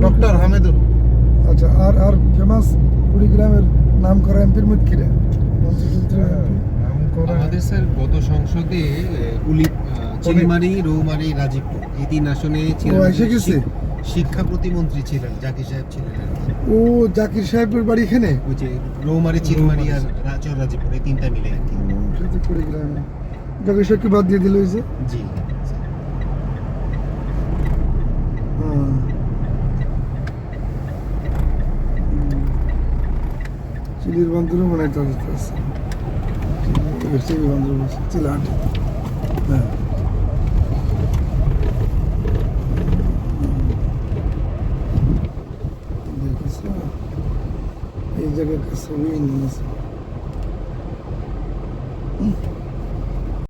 Doctor Hamidur. আচ্ছা, আর famous কুড়িগ্রামের নাম করা এমপির মধ্যে নাম করা আমাদের স্যার গত সংসদে চিলমারি, রৌমারি, রাজীবপুর এই 3 আসনে ছিলেন। এসে গেছে। শিক্ষা প্রতিমন্ত্রী ছিলেন, জাকির সাহেব ছিলেন আর কি। ও জাকির সাহেবের বাড়ি এখানে? ওই যে রৌমারি, চিলমারি আর রাজীবপুর এই 3টা মিলে আর কি। কুড়িগ্রামে জাকির সাহেবকে বাদ দিয়ে দিল হয়েছে। জি চিলির বান্ধবী মনে হয় তাদের আছে। চিলির বান্ধবী চিলাহাট। হ্যাঁ, এই জায়গায় ছবি নিয়েছে।